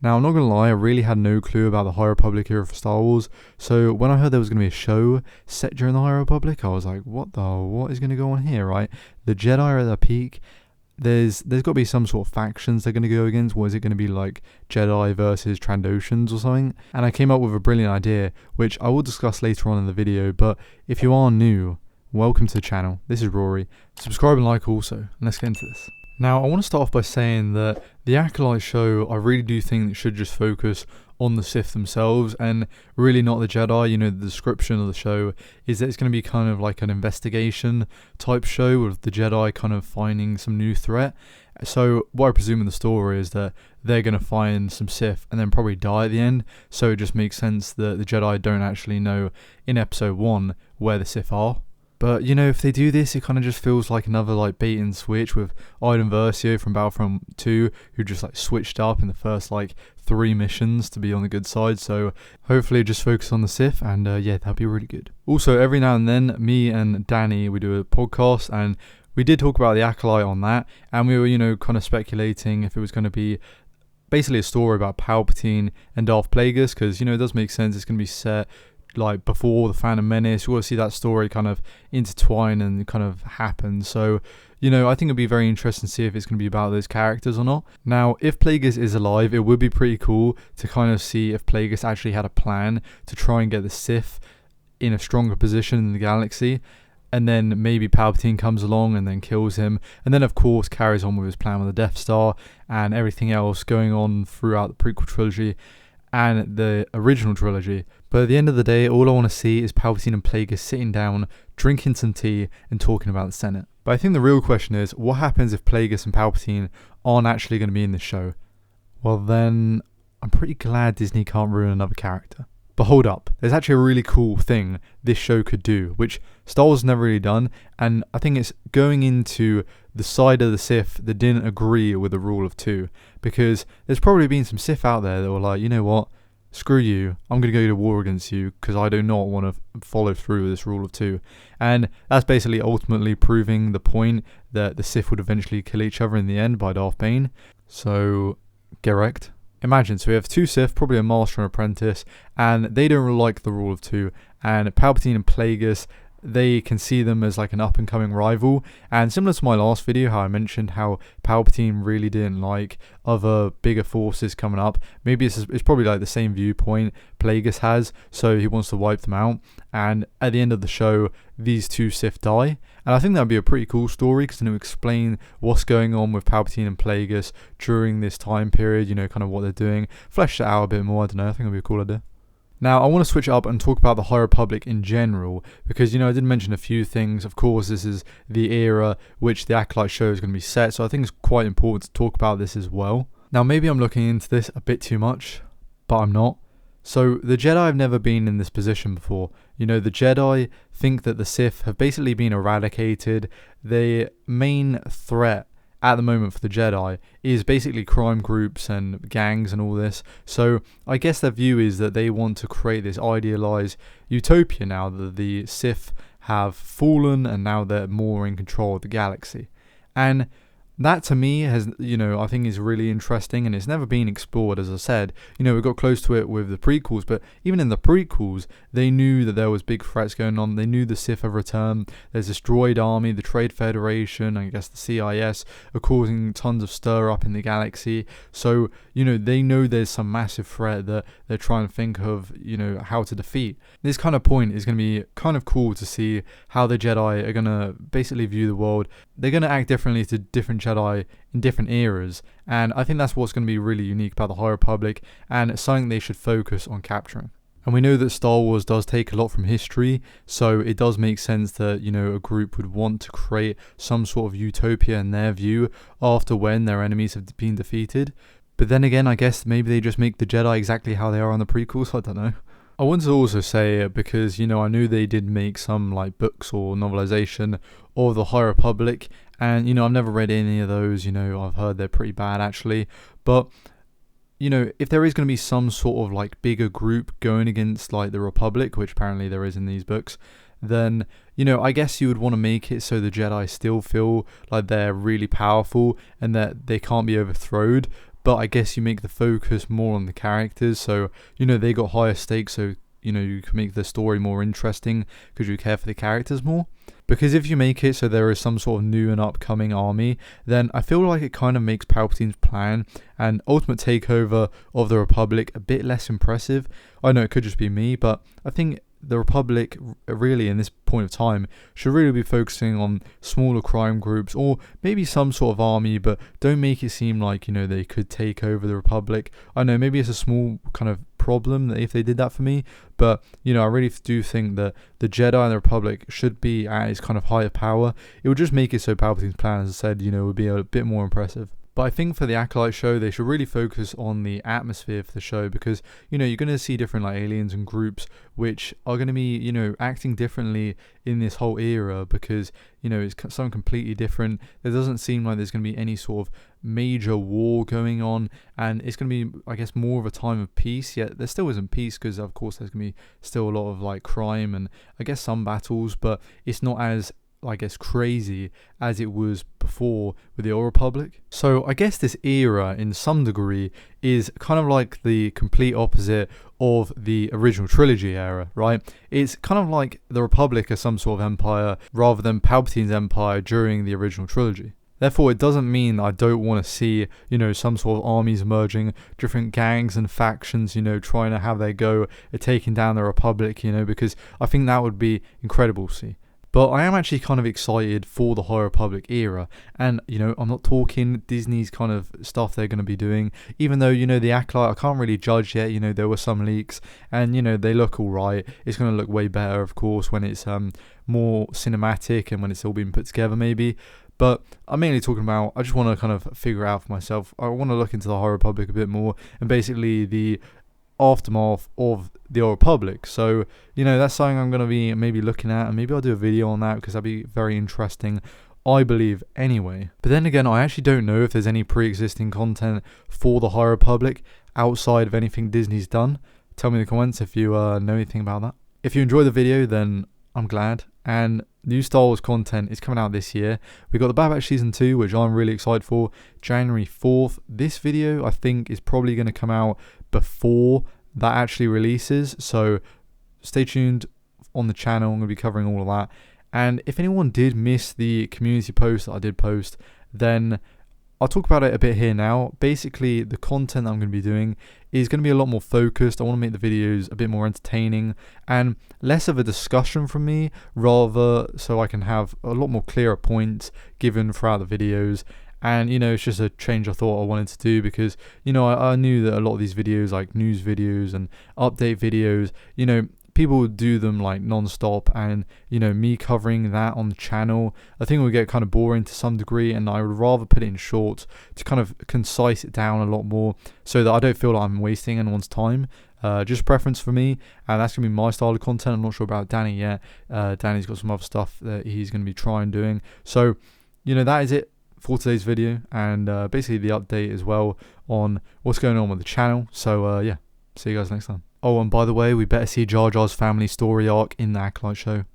Now, I'm not gonna lie, I really had no clue about the High Republic era for Star Wars, so when I heard there was gonna be a show set during the High Republic, I was like, what is gonna go on here, right? The Jedi are at their peak. There's got to be some sort of factions they're going to go against. What is it going to be, like Jedi versus Trandoshans or something? And I came up with a brilliant idea, which I will discuss later on in the video. But if you are new, welcome to the channel. This is Rory. Subscribe and like also, and let's get into this. Now, I want to start off by saying that the Acolyte show, I really do think it should just focus on the Sith themselves and really not the Jedi. You know, the description of the show is that it's going to be kind of like an investigation type show with the Jedi kind of finding some new threat. So what I presume in the story is that they're going to find some Sith and then probably die at the end. So it just makes sense that the Jedi don't actually know in episode 1 where the Sith are. But, you know, if they do this, it kind of just feels like another, like, bait and switch with Iden Versio from Battlefront 2, who just, like, switched up in the first, like, 3 missions to be on the good side. So, hopefully just focus on the Sith, and, yeah, that'd be really good. Also, every now and then, me and Danny, we do a podcast, and we did talk about the Acolyte on that, and we were, you know, kind of speculating if it was going to be basically a story about Palpatine and Darth Plagueis, because, you know, it does make sense. It's going to be set like before the Phantom Menace. We want to see that story kind of intertwine and kind of happen. So, you know, I think it'd be very interesting to see if it's going to be about those characters or not. Now, if Plagueis is alive, it would be pretty cool to kind of see if Plagueis actually had a plan to try and get the Sith in a stronger position in the galaxy. And then maybe Palpatine comes along and then kills him. And then, of course, carries on with his plan with the Death Star and everything else going on throughout the prequel trilogy and the original trilogy. But at the end of the day, all I want to see is Palpatine and Plagueis sitting down, drinking some tea, and talking about the Senate. But I think the real question is, what happens if Plagueis and Palpatine aren't actually going to be in this show? Well then, I'm pretty glad Disney can't ruin another character. But hold up, there's actually a really cool thing this show could do, which Star Wars has never really done, and I think it's going into the side of the Sith that didn't agree with the rule of 2, because there's probably been some Sith out there that were like, you know what, screw you, I'm going to go to war against you because I do not want to follow through with this rule of 2. And that's basically ultimately proving the point that the Sith would eventually kill each other in the end by Darth Bane. So, get wrecked. Imagine, so we have 2 Sith, probably a master and apprentice, and they don't really like the rule of 2, and Palpatine and Plagueis, they can see them as like an up and coming rival. And similar to my last video, how I mentioned how Palpatine really didn't like other bigger forces coming up, maybe it's probably like the same viewpoint Plagueis has, so he wants to wipe them out. And at the end of the show, these 2 Sith die, and I think that would be a pretty cool story because then it would explain what's going on with Palpatine and Plagueis during this time period, you know, kind of what they're doing, flesh it out a bit more. I don't know, I think it would be a cool idea. Now, I want to switch up and talk about the High Republic in general, because, you know, I did mention a few things. Of course, this is the era which the Acolyte show is going to be set, so I think it's quite important to talk about this as well. Now, maybe I'm looking into this a bit too much, but I'm not. So, the Jedi have never been in this position before. You know, the Jedi think that the Sith have basically been eradicated. The main threat at the moment for the Jedi is basically crime groups and gangs and all this. So I guess their view is that they want to create this idealized utopia now that the Sith have fallen and now they're more in control of the galaxy. And that to me has, you know, I think is really interesting, and it's never been explored. As I said, you know, we got close to it with the prequels, but even in the prequels, they knew that there was big threats going on. They knew the Sith have returned. There's this droid army, the Trade Federation, I guess the CIS are causing tons of stir up in the galaxy. So, you know, they know there's some massive threat that they're trying to think of, you know, how to defeat. This kind of point is going to be kind of cool to see how the Jedi are going to basically view the world. They're going to act differently to different Jedi in different eras, and I think that's what's going to be really unique about the High Republic, and something they should focus on capturing. And we know that Star Wars does take a lot from history, so it does make sense that, you know, a group would want to create some sort of utopia in their view after when their enemies have been defeated. But then again, I guess maybe they just make the Jedi exactly how they are on the prequels, I don't know. I wanted to also say, because, you know, I knew they did make some like books or novelization of the High Republic, and, you know, I've never read any of those. You know, I've heard they're pretty bad actually, but, you know, if there is going to be some sort of like bigger group going against like the Republic, which apparently there is in these books, then, you know, I guess you would want to make it so the Jedi still feel like they're really powerful and that they can't be overthrown. but I guess you make the focus more on the characters, so they got higher stakes, so you can make the story more interesting because you care for the characters more. Because if you make it so there is some sort of new and upcoming army, then I feel like it kind of makes Palpatine's plan and ultimate takeover of the Republic a bit less impressive. I know it could just be me, but I think the Republic really in this point of time should really be focusing on smaller crime groups or maybe some sort of army, but don't make it seem like they could take over the Republic. I know maybe it's a small kind of problem that if they did that for me, but I really do think that the Jedi and the Republic should be at its kind of higher power. It would just make it so Palpatine's plan, as I said, would be a bit more impressive. But I think for the Acolyte show, they should really focus on the atmosphere for the show because, you're going to see different like aliens and groups which are going to be, acting differently in this whole era because, it's something completely different. There doesn't seem like there's going to be any sort of major war going on, and it's going to be, I guess, more of a time of peace. Yet there still isn't peace because, of course, there's going to be still a lot of like crime and I guess some battles, but it's not as crazy as it was before with the Old Republic. So I guess this era in some degree is kind of like the complete opposite of the original trilogy era, right? It's kind of like the Republic as some sort of empire rather than Palpatine's empire during the original trilogy. Therefore, it doesn't mean I don't want to see, some sort of armies emerging, different gangs and factions, trying to have their go at taking down the Republic, because I think that would be incredible to see. But I am actually kind of excited for the High Republic era, and I'm not talking Disney's kind of stuff they're going to be doing, even though the Acolyte I can't really judge yet. There were some leaks and they look alright. It's going to look way better, of course, when it's more cinematic and when it's all been put together maybe. But I'm mainly talking about, I just want to kind of figure out for myself. I want to look into the High Republic a bit more and basically the aftermath of the Old Republic. So that's something I'm going to be maybe looking at, and maybe I'll do a video on that because that'd be very interesting, I believe, anyway. But then again, I actually don't know if there's any pre-existing content for the High Republic outside of anything Disney's done. Tell me in the comments if you know anything about that. If you enjoyed the video, then I'm glad. And new Star Wars content is coming out this year. We got the Bad Batch Season 2, which I'm really excited for, January 4th. This video, I think, is probably going to come out before that actually releases. So stay tuned on the channel. I'm going to be covering all of that. And if anyone did miss the community post that I did post, then I'll talk about it a bit here now. Basically, the content that I'm going to be doing is going to be a lot more focused. I want to make the videos a bit more entertaining and less of a discussion from me, rather so I can have a lot more clearer points given throughout the videos. And it's just a change I thought I wanted to do because I knew that a lot of these videos, like news videos and update videos, people would do them like non-stop, and me covering that on the channel, I think it would get kind of boring to some degree, and I would rather put it in shorts to kind of concise it down a lot more so that I don't feel like I'm wasting anyone's time. Just preference for me, and that's gonna be my style of content. I'm not sure about Danny yet. Danny's got some other stuff that he's gonna be trying doing. So that is it for today's video, and basically the update as well on what's going on with the channel. So yeah, see you guys next time. Oh, and by the way, we better see Jar Jar's family story arc in the Acolyte show.